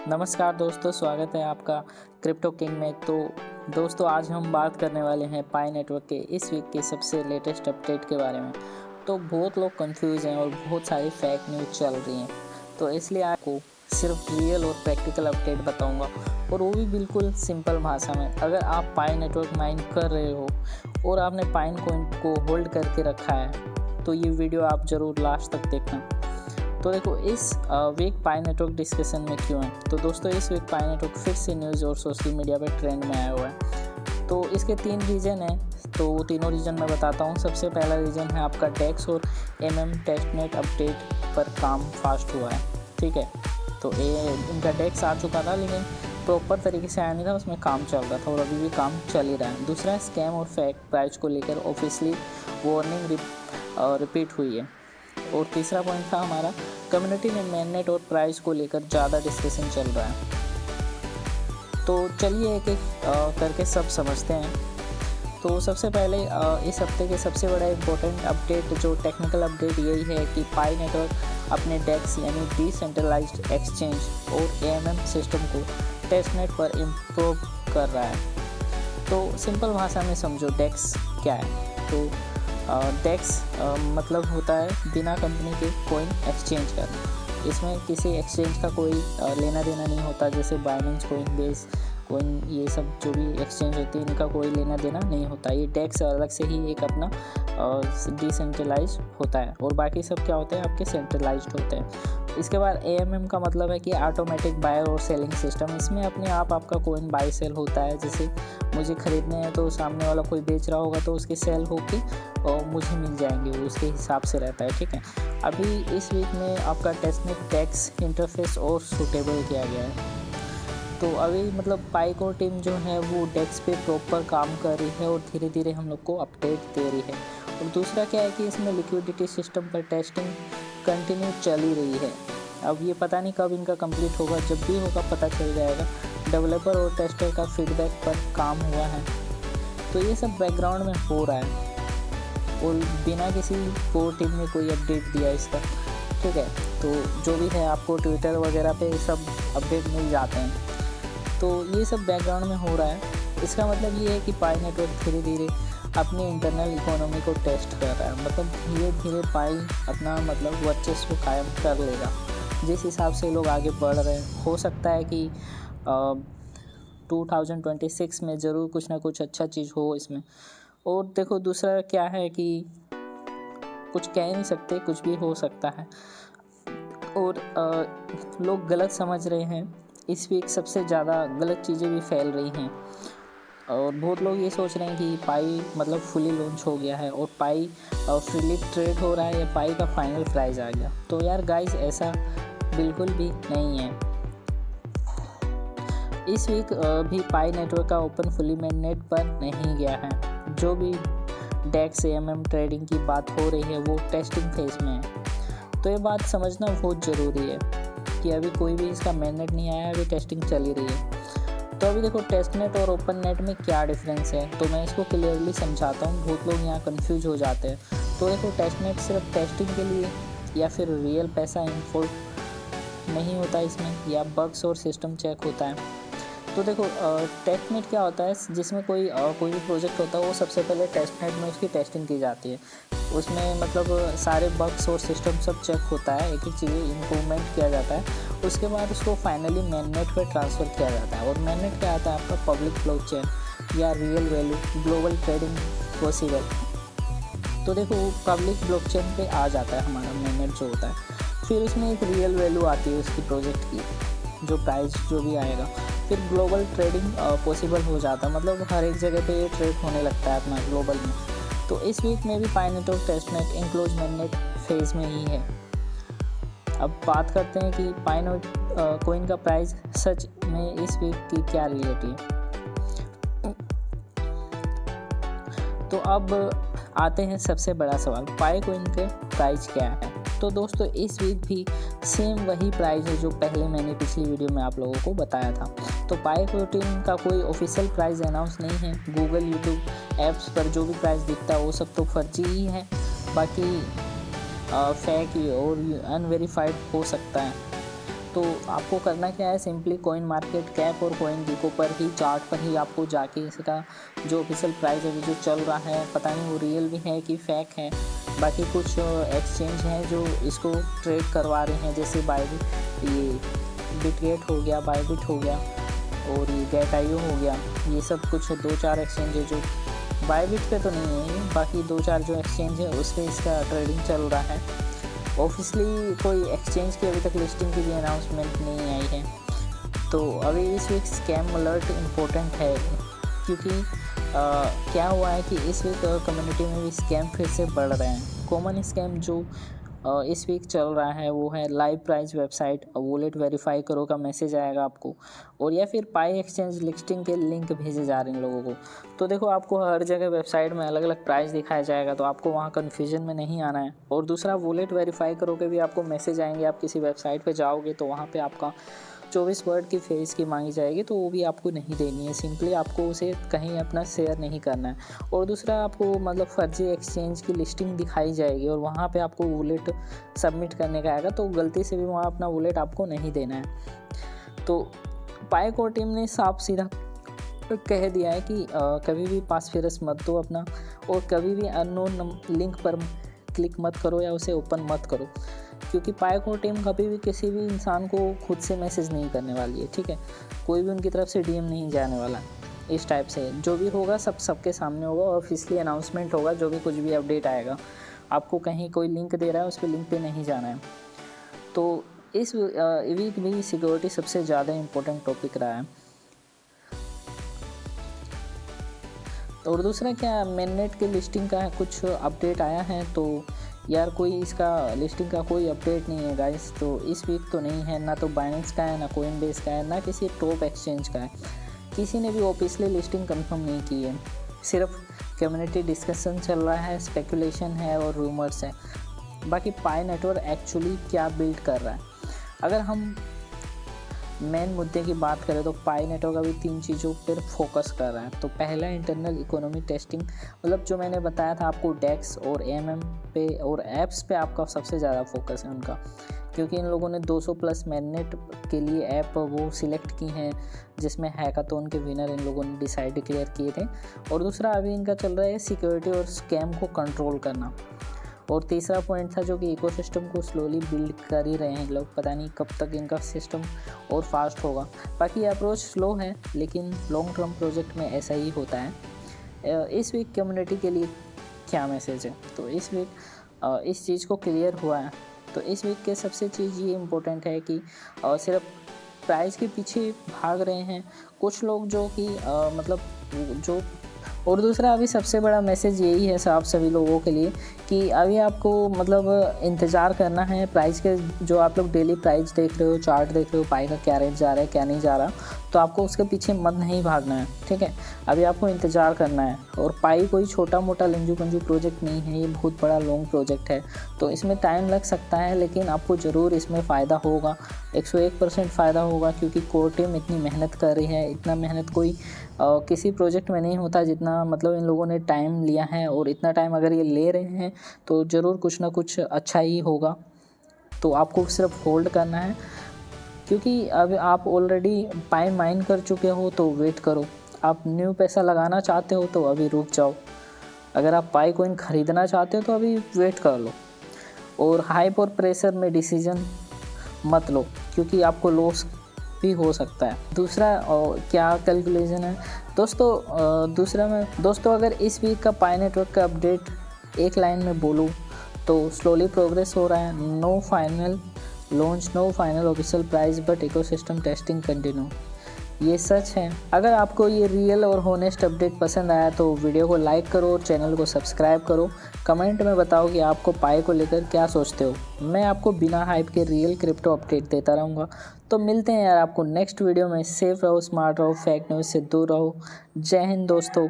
नमस्कार दोस्तों, स्वागत है आपका क्रिप्टो किंग में। तो दोस्तों, आज हम बात करने वाले हैं पाई नेटवर्क के इस वीक के सबसे लेटेस्ट अपडेट के बारे में। तो बहुत लोग कंफ्यूज हैं और बहुत सारी फेक न्यूज़ चल रही हैं, तो इसलिए आपको सिर्फ रियल और प्रैक्टिकल अपडेट बताऊंगा, और वो भी बिल्कुल सिंपल भाषा में। अगर आप पाई नेटवर्क माइन कर रहे हो और आपने पाइन कॉइन को होल्ड करके रखा है, तो ये वीडियो आप ज़रूर लास्ट तक देखना। तो देखो, इस वीक पाई नेटवर्क डिस्कशन में क्यों है। तो दोस्तों, इस वीक पाई नेटवर्क फिर से न्यूज़ और सोशल मीडिया पर ट्रेंड में आया हुआ है। तो इसके 3 रीज़न हैं, तो वो तीनों रीज़न मैं बताता हूँ। सबसे पहला रीज़न है आपका डेक्स और टेस्टनेट अपडेट पर काम फास्ट हुआ है, ठीक है। तो इनका डेक्स आ चुका था, लेकिन प्रॉपर तरीके से आया नहीं था, उसमें काम चल रहा था और अभी भी काम चल ही रहा है। दूसरा, स्कैम और फेक प्राइस को लेकर ऑफिशियली वार्निंग रिपीट हुई है। और तीसरा पॉइंट था हमारा, कम्युनिटी में मेननेट और प्राइस को लेकर ज़्यादा डिस्कशन चल रहा है। तो चलिए एक एक करके सब समझते हैं। तो सबसे पहले इस हफ्ते के सबसे बड़ा इम्पोर्टेंट अपडेट, जो टेक्निकल अपडेट, यही है कि पाई नेटवर्क अपने डेक्स यानी डिसेंट्रलाइज्ड एक्सचेंज और AMM सिस्टम को टेस्टनेट पर इम्प्रूव कर रहा है। तो सिंपल भाषा में समझो, डेक्स क्या है। तो डेक्स मतलब होता है बिना कंपनी के कॉइन एक्सचेंज करना। इसमें किसी एक्सचेंज का कोई लेना देना नहीं होता, जैसे बाइनेंस, कोइनबेस, कोइन, ये सब जो भी एक्सचेंज होती है, इनका कोई लेना देना नहीं होता। ये डेक्स अलग से ही एक अपना डिसेंट्रलाइज होता है, और बाकी सब क्या होते हैं, आपके सेंट्रलाइज्ड होते हैं। इसके बाद AMM का मतलब है कि ऑटोमेटिक बायर और सेलिंग सिस्टम। इसमें अपने आप आपका कोइन बाई सेल होता है। जैसे मुझे ख़रीदने हैं तो सामने वाला कोई बेच रहा होगा तो उसके सेल होके और मुझे मिल जाएंगे, वो उसके हिसाब से रहता है, ठीक है। अभी इस वीक में आपका टेस्टनेट डेक्स इंटरफेस और सूटेबल किया गया है। तो अभी मतलब पाई कोर टीम जो है वो डेक्स पे प्रॉपर काम कर रही है और धीरे धीरे हम लोग को अपडेट दे रही है। और दूसरा क्या है कि इसमें लिक्विडिटी सिस्टम पर टेस्टिंग कंटिन्यू चल ही रही है। अब ये पता नहीं कब इनका कंप्लीट होगा, जब भी होगा पता चल जाएगा। डेवलपर और टेस्टर का फीडबैक पर काम हुआ है। तो ये सब बैकग्राउंड में हो रहा है और बिना किसी कोर टीम ने कोई अपडेट दिया इसका, ठीक है। तो जो भी है आपको ट्विटर वगैरह पे सब अपडेट मिल जाते हैं। तो ये सब बैकग्राउंड में हो रहा है। इसका मतलब ये है कि पाई नेटवर्क धीरे धीरे अपनी इंटरनल इकोनॉमी को टेस्ट कर रहा है। मतलब धीरे धीरे पाई अपना मतलब वर्चस्व कायम कर लेगा। जिस हिसाब से लोग आगे बढ़ रहे हैं, हो सकता है कि 2026 में ज़रूर कुछ ना कुछ अच्छा चीज़ हो इसमें। और देखो, दूसरा क्या है कि कुछ कह नहीं सकते, कुछ भी हो सकता है। और लोग गलत समझ रहे हैं। इस वीक सबसे ज़्यादा गलत चीज़ें भी फैल रही हैं, और बहुत लोग ये सोच रहे हैं कि पाई मतलब फुली लॉन्च हो गया है और पाई फ्रीली ट्रेड हो रहा है, या पाई का फाइनल प्राइस आ गया। तो यार गाइस, ऐसा बिल्कुल भी नहीं है। इस वीक भी पाई नेटवर्क का ओपन फुली मेननेट पर नहीं गया है। जो भी डेक्स AMM ट्रेडिंग की बात हो रही है वो टेस्टिंग फेज में है। तो ये बात समझना बहुत ज़रूरी है कि अभी कोई भी इसका मेननेट नहीं आया, अभी टेस्टिंग चल ही रही है। तो अभी देखो, टेस्टनेट और ओपन नेट में क्या डिफरेंस है, तो मैं इसको क्लियरली समझाता हूँ। बहुत लोग यहाँ कंफ्यूज हो जाते हैं। तो देखो, टेस्टनेट सिर्फ टेस्टिंग के लिए या फिर रियल पैसा इन्वॉल्व नहीं होता इसमें, या बग्स और सिस्टम चेक होता है। तो देखो, टेस्टनेट क्या होता है, जिसमें कोई भी प्रोजेक्ट होता है वो सबसे पहले टेस्टनेट में उसकी टेस्टिंग की जाती है। उसमें मतलब सारे बग्स और सिस्टम सब चेक होता है, एक एक चीज़ें इम्प्रूवमेंट किया जाता है। उसके बाद उसको फाइनली मेननेट पे ट्रांसफ़र किया जाता है। और मेननेट क्या आता है, आपका पब्लिक ब्लॉकचेन या real value global trading possible. तो देखो, पब्लिक ब्लॉकचेन पे आ जाता है हमारा मेननेट जो होता है। फिर उसमें एक रियल वैल्यू आती है उसकी प्रोजेक्ट की, जो प्राइस जो भी आएगा। फिर ग्लोबल ट्रेडिंग पॉसिबल हो जाता है, मतलब हर एक जगह पे ये ट्रेड होने लगता है अपना ग्लोबल में। तो इस वीक में भी Pi network testnet enclose mainnet phase में ही है। अब बात करते हैं कि पाई कोइन का प्राइस सच में इस वीक की क्या रियलिटी है। तो अब आते हैं सबसे बड़ा सवाल, पाई कोइन के प्राइस क्या है। तो दोस्तों, इस वीक भी सेम वही प्राइस है जो पहले मैंने पिछली वीडियो में आप लोगों को बताया था। तो पाई कोइन का कोई ऑफिशियल प्राइस अनाउंस नहीं है। गूगल, यूट्यूब ऐप्स पर जो भी प्राइस दिखता है वो सब तो फर्जी ही है, बाकी फेक और अनवेरीफाइड हो सकता है। तो आपको करना क्या है, सिंपली कॉइन मार्केट कैप और कॉइन गेको पर ही, चार्ट पर ही आपको जाके इसका जो ऑफिशियल प्राइस अभी जो चल रहा है, पता नहीं वो रियल भी है कि फेक है। बाकी कुछ एक्सचेंज हैं जो इसको ट्रेड करवा रहे हैं, जैसे बायबिट, ये बिटगेट हो गया, बायबिट हो गया और ये गेट.io हो गया। ये सब कुछ 2-4 एक्सचेंज है जो बायबिट पे तो नहीं है, बाकी 2-4 जो एक्सचेंज है उस पर इसका ट्रेडिंग चल रहा है। ऑफिशियली कोई एक्सचेंज की अभी तक लिस्टिंग की भी अनाउंसमेंट नहीं आई है। तो अभी इस वीक स्कैम अलर्ट इम्पोर्टेंट है, क्योंकि क्या हुआ है कि इस वीक कम्युनिटी में भी स्कैम फिर से बढ़ रहे हैं। कॉमन स्कैम जो इस वीक चल रहा है वो है live price website, wallet verify करो का मैसेज आएगा आपको, और या फिर पाई एक्सचेंज लिस्टिंग के लिंक भेजे जा रहे हैं लोगों को। तो देखो, आपको हर जगह वेबसाइट में अलग अलग प्राइस दिखाया जाएगा, तो आपको वहाँ कन्फ्यूजन में नहीं आना है। और दूसरा, वॉलेट वेरीफाई करो के भी आपको मैसेज आएंगे। आप किसी वेबसाइट पर जाओगे तो वहाँ पर आपका 24 वर्ड की फेस की मांगी जाएगी, तो वो भी आपको नहीं देनी है। सिंपली आपको उसे कहीं अपना शेयर नहीं करना है। और दूसरा, आपको मतलब फर्जी एक्सचेंज की लिस्टिंग दिखाई जाएगी और वहाँ पे आपको वॉलेट सबमिट करने का आएगा, तो गलती से भी वहाँ अपना वॉलेट आपको नहीं देना है। तो पाई कोर टीम ने साफ सीधा कह दिया है कि कभी भी पासफिरस मत दो अपना, और कभी भी अननोन लिंक पर क्लिक मत करो या उसे ओपन मत करो, क्योंकि पाई कोर टीम कभी भी किसी भी इंसान को खुद से मैसेज नहीं करने वाली है। ठीक है, कोई भी उनकी तरफ से डीएम नहीं जाने वाला। इस टाइप से जो भी होगा सबके सामने होगा, और ऑफिशियली अनाउंसमेंट होगा। जो भी कुछ भी अपडेट आएगा, आपको कहीं कोई लिंक दे रहा है उस पर लिंक पे नहीं जाना है। तो इस वीक भी सिक्योरिटी सबसे ज़्यादा इम्पोर्टेंट टॉपिक रहा है। और दूसरा, क्या मेननेट के लिस्टिंग का कुछ अपडेट आया है? तो यार कोई इसका लिस्टिंग का कोई अपडेट नहीं है गाइस। तो इस वीक तो नहीं है, ना तो बाइनेंस का है, ना कोइनबेस का है, ना किसी टॉप एक्सचेंज का है। किसी ने भी ऑफिशियली लिस्टिंग कंफर्म नहीं की है। सिर्फ कम्युनिटी डिस्कशन चल रहा है, स्पेकुलेशन है और रूमर्स है। बाकी पाई नेटवर्क एक्चुअली क्या बिल्ड कर रहा है, अगर हम मेन मुद्दे की बात करें तो पाई नेटवर्क अभी 3 चीज़ों पर फोकस कर रहा है। तो पहला, इंटरनल इकोनॉमी टेस्टिंग, मतलब जो मैंने बताया था आपको, डेक्स और एएमएम पे और ऐप्स पे आपका सबसे ज़्यादा फोकस है उनका, क्योंकि इन लोगों ने 200 प्लस मेननेट के लिए ऐप वो सिलेक्ट की हैं, जिसमें हैकाथॉन के विनर इन लोगों ने डिक्लेयर किए थे। और दूसरा, अभी इनका चल रहा है सिक्योरिटी और स्कैम को कंट्रोल करना। और तीसरा पॉइंट था जो कि इकोसिस्टम को स्लोली बिल्ड कर ही रहे हैं लोग, पता नहीं कब तक इनका सिस्टम और फास्ट होगा। बाकी अप्रोच स्लो है, लेकिन लॉन्ग टर्म प्रोजेक्ट में ऐसा ही होता है। इस वीक कम्युनिटी के लिए क्या मैसेज है? तो इस वीक इस चीज़ को क्लियर हुआ है। तो इस वीक के सबसे चीज़ ये इम्पोर्टेंट है कि सिर्फ प्राइस के पीछे भाग रहे हैं कुछ लोग, जो कि मतलब जो। और दूसरा, अभी सबसे बड़ा मैसेज यही है आप सभी लोगों के लिए कि अभी आपको मतलब इंतज़ार करना है प्राइस के। जो आप लोग डेली प्राइस देख रहे हो, चार्ट देख रहे हो, पाई का क्या रेट जा रहा है, क्या नहीं जा रहा, तो आपको उसके पीछे मत नहीं भागना है। ठीक है, अभी आपको इंतज़ार करना है। और पाई कोई छोटा मोटा लंजू पंजू प्रोजेक्ट नहीं है, ये बहुत बड़ा लॉन्ग प्रोजेक्ट है। तो इसमें टाइम लग सकता है, लेकिन आपको ज़रूर इसमें फ़ायदा होगा, 101% फ़ायदा होगा, क्योंकि कोर टीम इतनी मेहनत कर रही है। इतना मेहनत कोई किसी प्रोजेक्ट में नहीं होता जितना मतलब इन लोगों ने टाइम लिया है। और इतना टाइम अगर ये ले रहे हैं तो ज़रूर कुछ ना कुछ अच्छा ही होगा। तो आपको सिर्फ होल्ड करना है, क्योंकि अब आप ऑलरेडी पाई माइन कर चुके हो, तो वेट करो। आप न्यू पैसा लगाना चाहते हो तो अभी रुक जाओ। अगर आप पाई कॉइन ख़रीदना चाहते हो तो अभी वेट कर लो। और हाइप और प्रेशर में डिसीजन मत लो, क्योंकि आपको लॉस भी हो सकता है। दूसरा, क्या कैलकुलेशन है दोस्तों, अगर इस वीक का पाई नेटवर्क का अपडेट एक लाइन में बोलूँ तो स्लोली प्रोग्रेस हो रहा है। No final launch, no final official price, but ecosystem testing continue. ये सच है। अगर आपको ये रियल और होनेस्ट अपडेट पसंद आया तो वीडियो को लाइक करो और चैनल को सब्सक्राइब करो। कमेंट में बताओ कि आपको पाई को लेकर क्या सोचते हो। मैं आपको बिना हाइप के रियल क्रिप्टो अपडेट देता रहूँगा। तो मिलते हैं यार आपको नेक्स्ट वीडियो में। सेफ रहो, स्मार्ट रहो, फेक न्यूज़ से दूर रहो। जय हिंद दोस्तों।